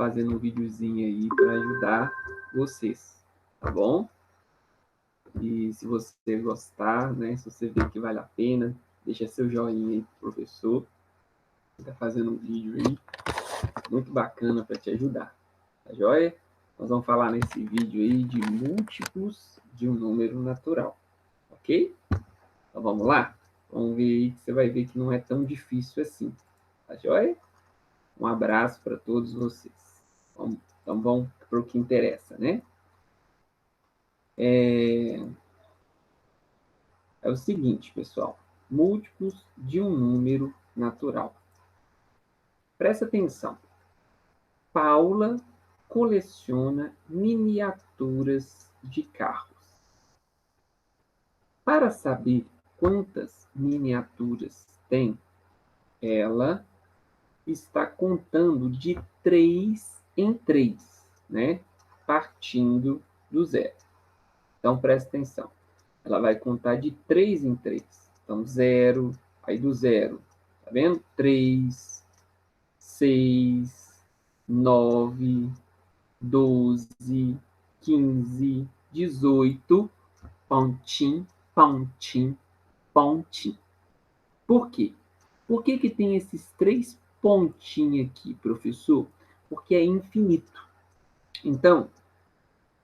fazendo um videozinho aí para ajudar vocês, tá bom? E se você gostar, né, se você ver que vale a pena, deixa seu joinha aí pro professor. Está fazendo um vídeo aí muito bacana para te ajudar, tá joia? Nós vamos falar nesse vídeo aí de múltiplos de um número natural, ok? Então vamos lá? Vamos ver aí que você vai ver que não é tão difícil assim, tá joia? Um abraço para todos vocês. Então vamos para o que interessa, né? É o seguinte, pessoal. Múltiplos de um número natural. Presta atenção. Paula coleciona miniaturas de carros. Para saber quantas miniaturas tem, ela está contando de 3 em 3, né? Partindo do zero. Então, presta atenção. Ela vai contar de 3 em 3. Então, 0, aí do 0. Tá vendo? 3, 6, 9, 12, 15, 18, pontinho, pontinho, pontinho. Por quê? Por que tem esses 3 pontinhos aqui, professor? Porque é infinito. Então,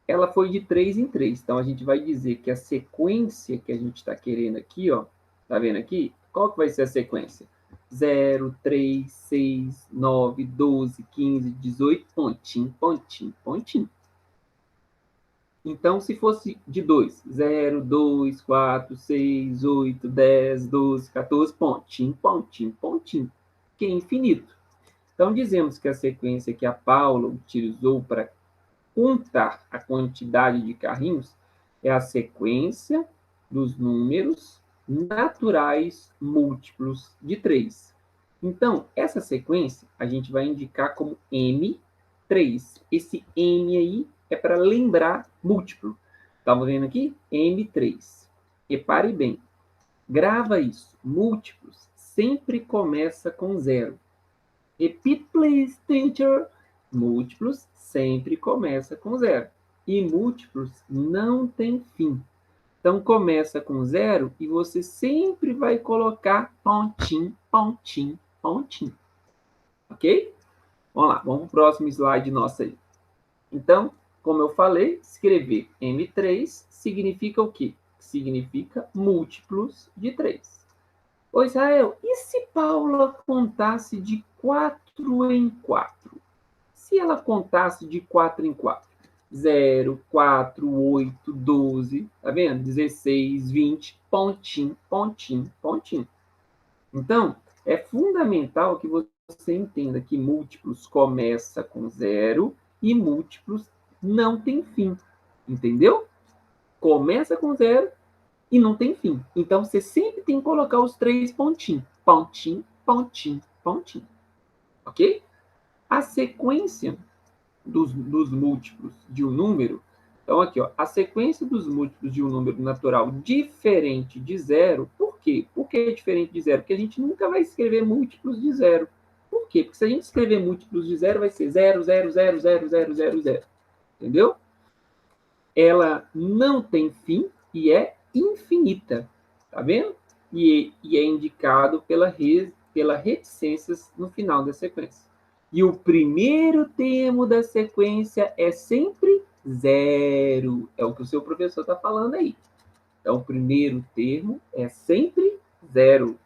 ela foi de 3 em 3. Então, a gente vai dizer que a sequência que a gente está querendo aqui, ó, tá vendo aqui? Qual que vai ser a sequência? 0, 3, 6, 9, 12, 15, 18, pontinho, pontinho, pontinho. Então, se fosse de 2, 0, 2, 4, 6, 8, 10, 12, 14, pontinho, pontinho, pontinho, que é infinito. Então, dizemos que a sequência que a Paula utilizou para contar a quantidade de carrinhos é a sequência dos números naturais múltiplos de 3. Então, essa sequência a gente vai indicar como M3. Esse M aí é para lembrar múltiplo. Estamos vendo aqui? M3. Repare bem. Grava isso. Múltiplos sempre começa com 0. Repeat, please, teacher. Múltiplos sempre começa com 0. E múltiplos não tem fim. Então, começa com 0 e você sempre vai colocar pontinho, pontinho, pontinho. Ok? Vamos lá, vamos para o próximo slide nosso aí. Então, como eu falei, escrever M3 significa o quê? Significa múltiplos de 3. Ô Israel, e se Paula contasse de 4 em 4? Se ela contasse de 4 em 4? 0, 4, 8, 12, tá vendo? 16, 20, pontinho, pontinho, pontinho. Então, é fundamental que você entenda que múltiplos começa com 0 e múltiplos não tem fim. Entendeu? Começa com 0 e não tem fim. Então, você sempre tem que colocar os 3 pontinhos. Pontinho, pontinho, pontinho. Ok? A sequência dos múltiplos de um número. Então, aqui, ó, a sequência dos múltiplos de um número natural diferente de 0. Por quê? Por que é diferente de 0? Porque a gente nunca vai escrever múltiplos de 0. Por quê? Porque se a gente escrever múltiplos de 0, vai ser 0, 0, 0, 0, 0, 0, 0. Entendeu? Ela não tem fim e é infinita. Tá vendo? E é indicado pela reticências no final da sequência. E o primeiro termo da sequência é sempre 0. É o que o seu professor está falando aí. Então, o primeiro termo é sempre 0.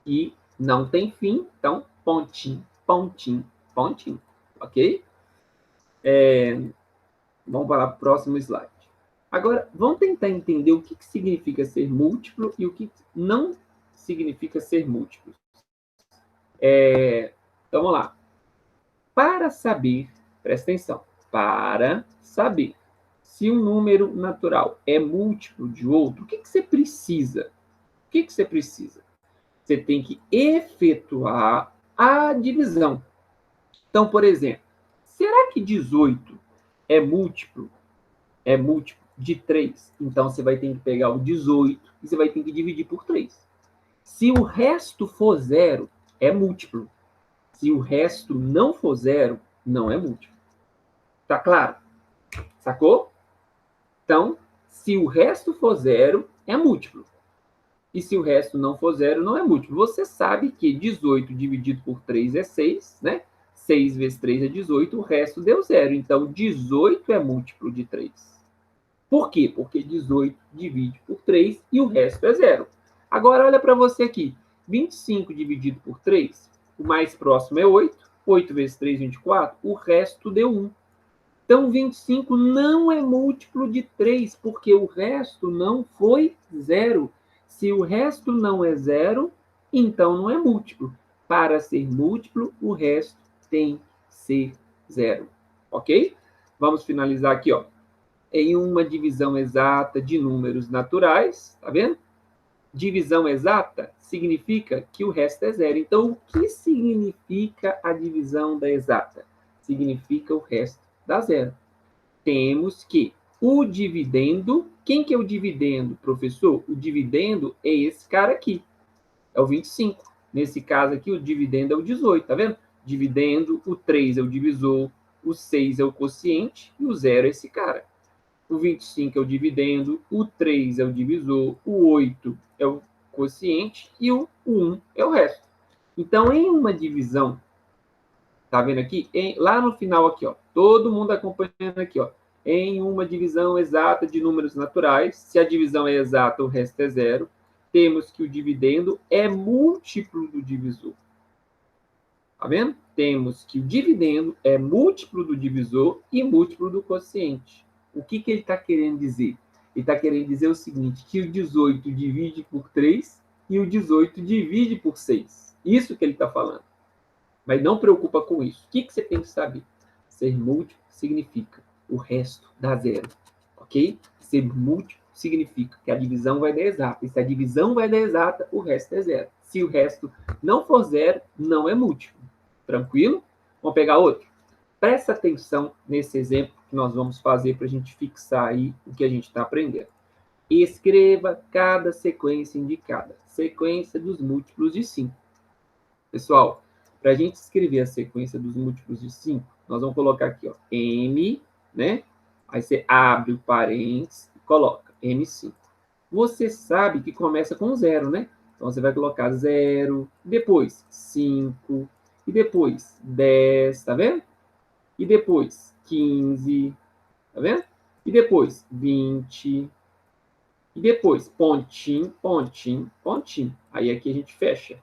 E não tem fim, então, pontinho, pontinho, pontinho. Ok? Vamos para o próximo slide. Agora, vamos tentar entender o que significa ser múltiplo e o que não significa ser múltiplo. Então, vamos lá. Para saber, presta atenção, para saber se um número natural é múltiplo de outro, o que você precisa? O que você precisa? Você tem que efetuar a divisão. Então, por exemplo, será que 18 é múltiplo de 3? Então, você vai ter que pegar o 18 e você vai ter que dividir por 3. Se o resto for 0, é múltiplo. Se o resto não for 0, não é múltiplo. Tá claro? Sacou? Então, se o resto for zero, é múltiplo. E se o resto não for zero, não é múltiplo. Você sabe que 18 dividido por 3 é 6, né? 6 vezes 3 é 18, o resto deu zero. Então, 18 é múltiplo de 3. Por quê? Porque 18 divide por 3 e o resto é zero. Agora, olha para você aqui. 25 dividido por 3, o mais próximo é 8. 8 vezes 3, 24. O resto deu 1. Então, 25 não é múltiplo de 3, porque o resto não foi zero. Se o resto não é zero, então não é múltiplo. Para ser múltiplo, o resto tem que ser zero. Ok? Vamos finalizar aqui, ó. Em uma divisão exata de números naturais, tá vendo? Divisão exata significa que o resto é zero. Então, o que significa a divisão da exata? Significa o resto dá zero. Temos que o dividendo... Quem que é o dividendo, professor? O dividendo é esse cara aqui. É o 25. Nesse caso aqui, o dividendo é o 18, tá vendo? Dividendo, o 3 é o divisor, o 6 é o quociente e o 0 é esse cara. O 25 é o dividendo, o 3 é o divisor, o 8 é o quociente e o 1 é o resto. Então, em uma divisão, tá vendo aqui? Lá no final aqui, ó, todo mundo acompanhando aqui, ó. Em uma divisão exata de números naturais, se a divisão é exata, o resto é zero, temos que o dividendo é múltiplo do divisor. Tá vendo? Temos que o dividendo é múltiplo do divisor e múltiplo do quociente. O que ele está querendo dizer? Ele está querendo dizer o seguinte, que o 18 divide por 3 e o 18 divide por 6. Isso que ele está falando. Mas não preocupa com isso. O que você tem que saber? Ser múltiplo significa o resto dá zero. Ok? Ser múltiplo significa que a divisão vai dar exata. E se a divisão vai dar exata, o resto é zero. Se o resto não for zero, não é múltiplo. Tranquilo? Vamos pegar outro? Presta atenção nesse exemplo que nós vamos fazer para a gente fixar aí o que a gente está aprendendo. Escreva cada sequência indicada. Sequência dos múltiplos de 5. Pessoal, para a gente escrever a sequência dos múltiplos de 5, nós vamos colocar aqui, ó, M, né? Aí você abre o parênteses e coloca M5. Você sabe que começa com 0, né? Então, você vai colocar 0, depois 5, e depois 10, tá vendo? E depois 15, tá vendo? E depois 20, e depois pontinho, pontinho, pontinho. Aí aqui a gente fecha.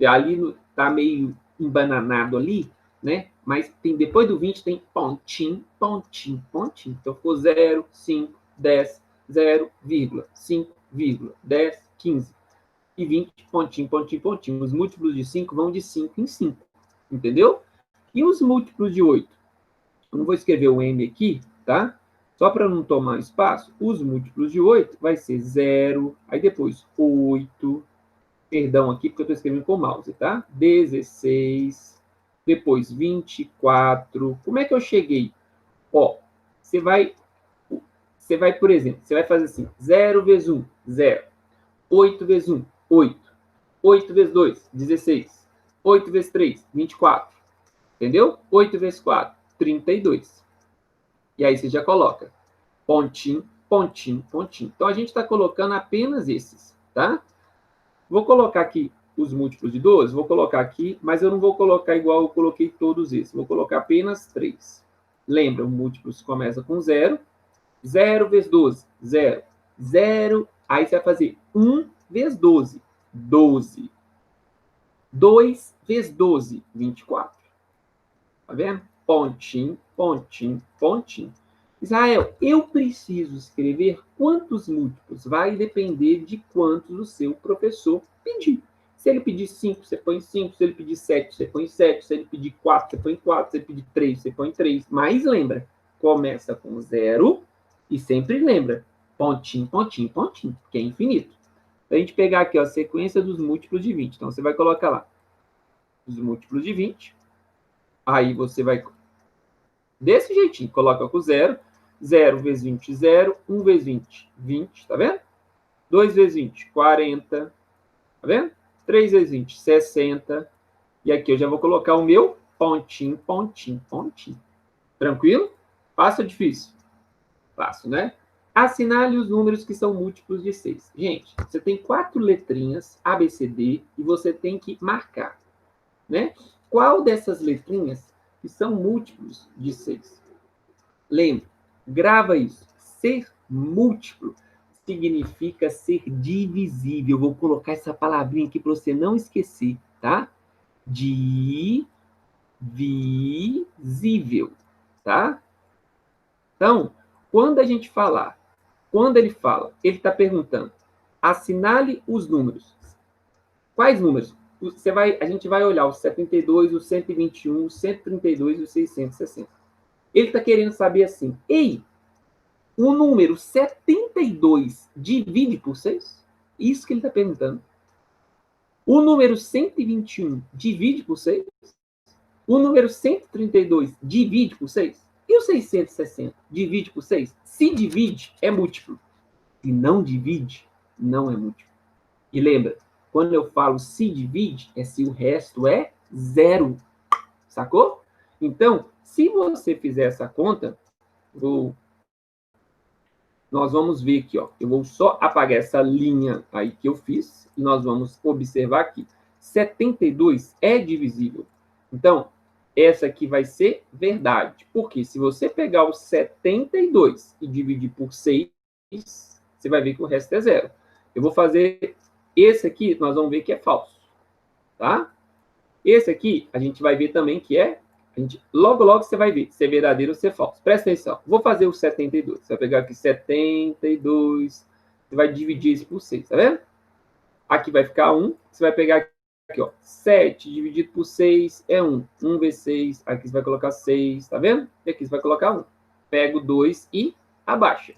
Ali tá meio embananado ali, né? Mas tem, depois do 20 tem pontinho, pontinho, pontinho. Então ficou 0, 5, 10, 0, 5, 10, 15 e 20, pontinho, pontinho, pontinho. Os múltiplos de 5 vão de 5 em 5. Entendeu? E os múltiplos de 8? Eu não vou escrever o M aqui, tá? Só para não tomar espaço, os múltiplos de 8 vai ser 0, aí depois 8, perdão aqui porque eu estou escrevendo com o mouse, tá? 16, depois 24. Como é que eu cheguei? Ó, você vai, por exemplo, você vai fazer assim, 0 vezes 1, 0. 8 vezes 1, 8. 8 vezes 2, 16. 8 vezes 3, 24. Entendeu? 8 vezes 4, 32. E aí você já coloca pontinho, pontinho, pontinho. Então, a gente está colocando apenas esses, tá? Vou colocar aqui os múltiplos de 12, vou colocar aqui, mas eu não vou colocar igual eu coloquei todos esses. Vou colocar apenas 3. Lembra, o múltiplo começa com 0. 0 vezes 12, 0. 0, aí você vai fazer 1 vezes 12, 12. 2 vezes 12, 24. Tá vendo? Pontinho, pontinho, pontinho. Israel, eu preciso escrever quantos múltiplos? Vai depender de quantos o seu professor pedir. Se ele pedir 5, você põe 5. Se ele pedir 7, você põe 7. Se ele pedir 4, você põe 4. Se ele pedir 3, você põe 3. Mas lembra, começa com 0 e sempre lembra, pontinho, pontinho, pontinho, que é infinito. Para a gente pegar aqui, ó, a sequência dos múltiplos de 20. Então, você vai colocar lá os múltiplos de 20. Aí você vai desse jeitinho, coloca com 0. 0 vezes 20, 0. 1 vezes 20, 20, tá vendo? 2 vezes 20, 40, tá vendo? 3 vezes 20, 60. E aqui eu já vou colocar o meu pontinho, pontinho, pontinho. Tranquilo? Fácil ou difícil? Fácil, né? Assinale os números que são múltiplos de 6. Gente, você tem 4 letrinhas, A, B, C, D, e você tem que marcar, né? Qual dessas letrinhas que são múltiplos de 6? Lembra, grava isso. Ser múltiplo significa ser divisível. Vou colocar essa palavrinha aqui para você não esquecer, tá? Divisível, tá? Então, quando ele fala, ele está perguntando, assinale os números. Quais números? A gente vai olhar o 72, o 121, o 132 e o 660. Ele está querendo saber assim, ei, o número 72 divide por 6? Isso que ele está perguntando. O número 121 divide por 6? O número 132 divide por 6? E o 660 divide por 6? Se divide, é múltiplo. Se não divide, não é múltiplo. E lembra, quando eu falo se divide, é se o resto é 0. Sacou? Então, se você fizer essa conta, nós vamos ver aqui, ó. Eu vou só apagar essa linha aí que eu fiz e nós vamos observar aqui. 72 é divisível. Então, essa aqui vai ser verdade. Porque se você pegar o 72 e dividir por 6, você vai ver que o resto é 0. Eu vou fazer esse aqui, nós vamos ver que é falso. Tá? Esse aqui, a gente vai ver também que é... logo você vai ver se é verdadeiro ou se é falso. Presta atenção. Vou fazer o 72. Você vai pegar aqui 72. Você vai dividir isso por 6, tá vendo? Aqui vai ficar 1. Você vai pegar aqui, ó. 7 dividido por 6 é 1. 1 vezes 6. Aqui você vai colocar 6, tá vendo? E aqui você vai colocar 1. Pega o 2 e abaixa.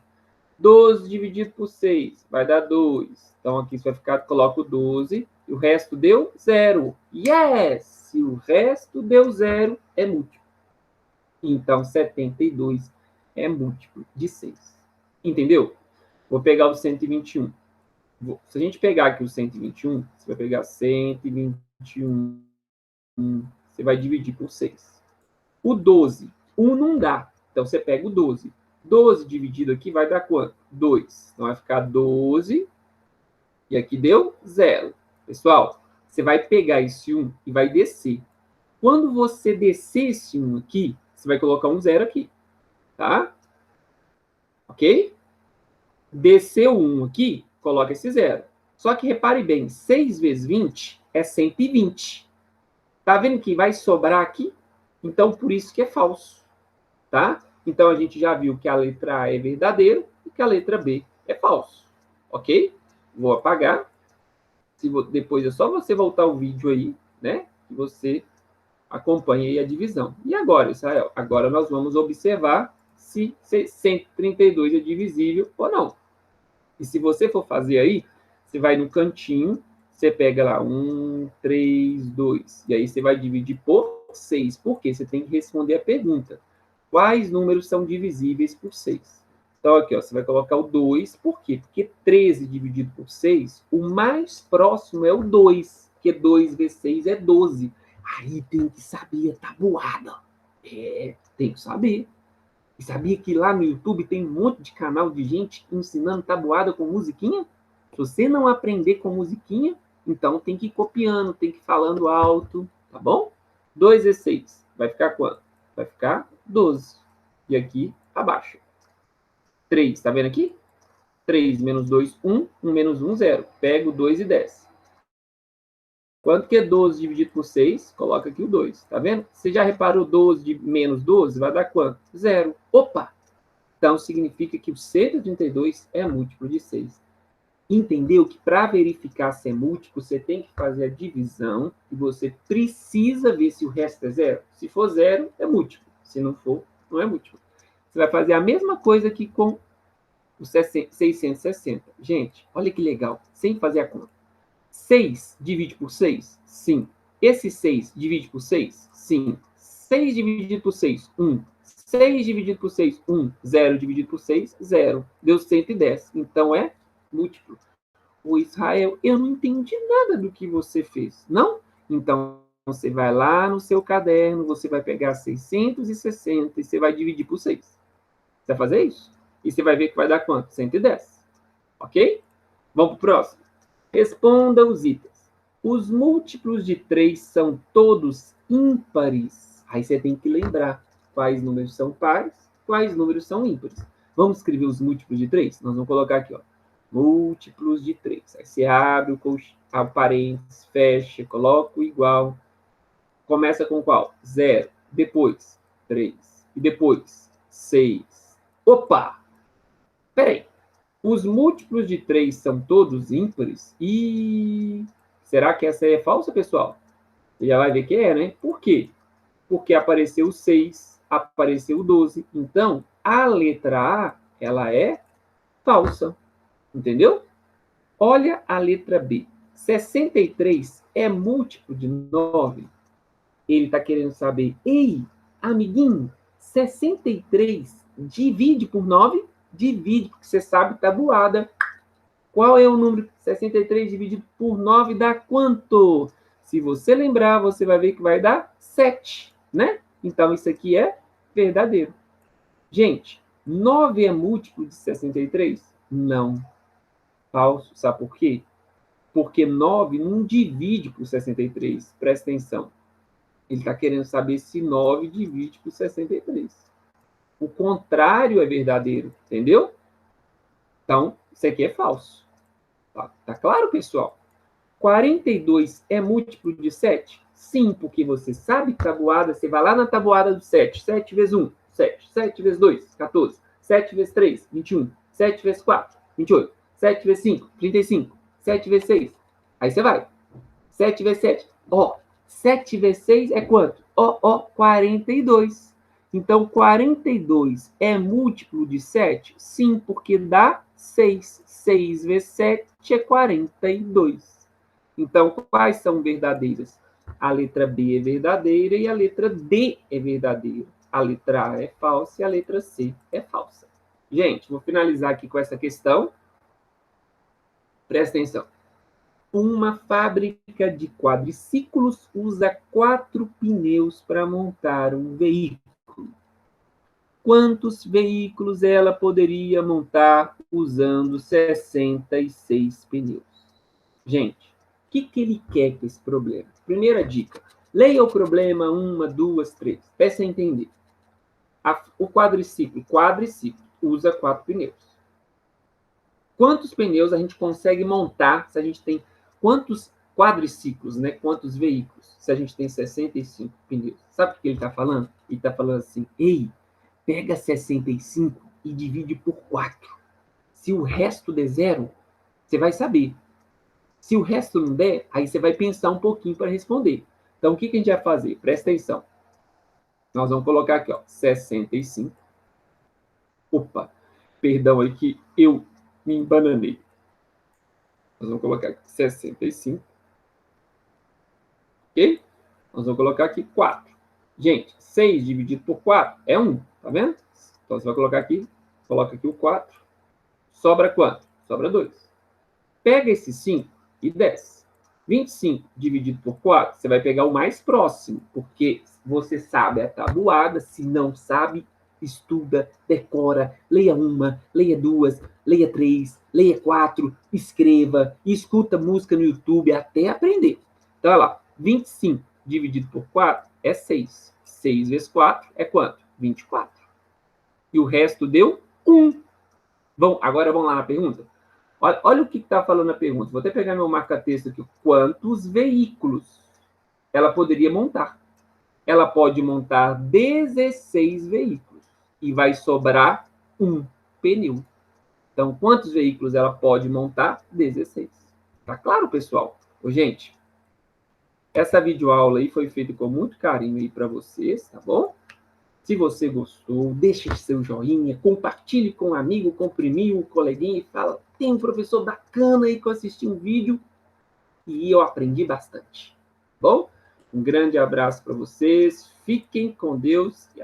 12 dividido por 6 vai dar 2. Então aqui você vai ficar, coloca o 12. E o resto deu 0. Yes! Se o resto deu 0, é múltiplo. Então, 72 é múltiplo de 6. Entendeu? Vou pegar o 121. Se a gente pegar aqui o 121, você vai pegar 121. Você vai dividir por 6. O 12. 1 não dá. Então, você pega o 12. 12 dividido aqui vai dar quanto? 2. Então, vai ficar 12. E aqui deu 0. Pessoal, você vai pegar esse 1 e vai descer. Quando você descer esse 1 aqui, você vai colocar um 0 aqui. Tá? Ok? Desceu o 1 aqui, coloca esse 0. Só que repare bem, 6 vezes 20 é 120. Tá vendo que vai sobrar aqui? Então, por isso que é falso. Tá? Então, a gente já viu que a letra A é verdadeiro e que a letra B é falso. Ok? Vou apagar. Depois é só você voltar o vídeo aí, né? Que você acompanha aí a divisão. E agora, Israel? Agora nós vamos observar se 132 é divisível ou não. E se você for fazer aí, você vai no cantinho, você pega lá 1, 3, 2. E aí você vai dividir por 6. Por quê? Você tem que responder a pergunta. Quais números são divisíveis por 6? Então, aqui, ó, você vai colocar o 2. Por quê? Porque 13 dividido por 6, o mais próximo é o 2. Porque 2 vezes 6 é 12. Aí tem que saber a tabuada. Tem que saber. E sabia que lá no YouTube tem um monte de canal de gente ensinando tabuada com musiquinha? Se você não aprender com musiquinha, então tem que ir copiando, tem que ir falando alto, tá bom? 2 vezes 6 vai ficar quanto? Vai ficar 12. E aqui abaixa. 3, tá vendo aqui? 3 menos 2, 1. 1 menos 1, 0. Pega o 2 e desce. Quanto que é 12 dividido por 6? Coloca aqui o 2, tá vendo? Você já reparou 12 de menos 12? Vai dar quanto? 0. Opa! Então, significa que o 132 é múltiplo de 6. Entendeu que para verificar se é múltiplo, você tem que fazer a divisão e você precisa ver se o resto é 0. Se for 0, é múltiplo. Se não for, não é múltiplo. Você vai fazer a mesma coisa aqui com o 660. Gente, olha que legal, sem fazer a conta. 6 divide por 6? Sim. Esse 6 divide por 6? Sim. 6 dividido por 6? 1. 6 dividido por 6? 1. 0 dividido por 6? 0. Deu 110. Então, é múltiplo. O Israel, eu não entendi nada do que você fez. Não? Então, você vai lá no seu caderno, você vai pegar 660 e você vai dividir por 6. Você vai fazer isso? E você vai ver que vai dar quanto? 110. Ok? Vamos para o próximo. Responda os itens. Os múltiplos de 3 são todos ímpares. Aí você tem que lembrar quais números são pares, quais números são ímpares. Vamos escrever os múltiplos de 3? Nós vamos colocar aqui, ó. Múltiplos de 3. Aí você abre o parênteses, fecha, coloca o igual. Começa com qual? 0. Depois, 3. E depois, 6. Opa! Peraí. Os múltiplos de 3 são todos ímpares? E será que essa é falsa, pessoal? Você já vai ver que é, né? Por quê? Porque apareceu o 6, apareceu o 12. Então, a letra A, ela é falsa. Entendeu? Olha a letra B. 63 é múltiplo de 9. Ele está querendo saber, ei, amiguinho, 63 divide por 9? Divide, porque você sabe tabuada. Qual é o número? 63 dividido por 9 dá quanto? Se você lembrar, você vai ver que vai dar 7, né? Então, isso aqui é verdadeiro. Gente, 9 é múltiplo de 63? Não. Falso. Sabe por quê? Porque 9 não divide por 63. Presta atenção. Ele está querendo saber se 9 divide por 63. O contrário é verdadeiro, entendeu? Então, isso aqui é falso. Tá claro, pessoal? 42 é múltiplo de 7? Sim, porque você sabe tabuada, você vai lá na tabuada do 7. 7 vezes 1, 7. 7 vezes 2, 14. 7 vezes 3, 21. 7 vezes 4, 28. 7 vezes 5, 35. 7 vezes 6. Aí você vai. 7 vezes 7. Ó, 7 vezes 6 é quanto? Ó, 42. Então, 42 é múltiplo de 7? Sim, porque dá 6. 6 vezes 7 é 42. Então, quais são verdadeiras? A letra B é verdadeira e a letra D é verdadeira. A letra A é falsa e a letra C é falsa. Gente, vou finalizar aqui com essa questão. Presta atenção. Uma fábrica de quadriciclos usa 4 pneus para montar um veículo. Quantos veículos ela poderia montar usando 66 pneus? Gente, o que ele quer com esse problema? Primeira dica, leia o problema 1, 2, 3. Peça a entender. O quadriciclo usa 4 pneus. Quantos pneus a gente consegue montar se a gente tem... Quantos quadriciclos, né? Quantos veículos, se a gente tem 65 pneus? Sabe o que ele está falando? Ele está falando assim, ei, pega 65 e divide por 4. Se o resto der 0, você vai saber. Se o resto não der, aí você vai pensar um pouquinho para responder. Então, o que a gente vai fazer? Presta atenção. Nós vamos colocar aqui, ó, 65. Opa, perdão aí que eu me embananei. Nós vamos colocar aqui 65. Ok? Nós vamos colocar aqui 4. Gente, 6 dividido por 4 é 1, tá vendo? Então, você vai colocar aqui, coloca aqui o 4. Sobra quanto? Sobra 2. Pega esse 5 e desce. 25 dividido por 4, você vai pegar o mais próximo, porque você sabe a tabuada, se não sabe, estuda, decora, leia uma, leia duas, leia 3, leia 4, escreva, escuta música no YouTube até aprender. Então, olha lá, 25 dividido por 4 é 6. 6 vezes 4 é quanto? 24. E o resto deu 1. Bom, agora vamos lá na pergunta. Olha o que está falando a pergunta. Vou até pegar meu marca-texto aqui. Quantos veículos ela poderia montar? Ela pode montar 16 veículos. E vai sobrar um pneu. Então, quantos veículos ela pode montar? 16. Tá claro, pessoal? Ô, gente, essa videoaula aí foi feita com muito carinho aí para vocês, tá bom? Se você gostou, deixe seu joinha, compartilhe com um amigo, com um priminho, um coleguinha e fala, tem um professor bacana aí que eu assisti um vídeo e eu aprendi bastante. Bom? Um grande abraço para vocês, fiquem com Deus e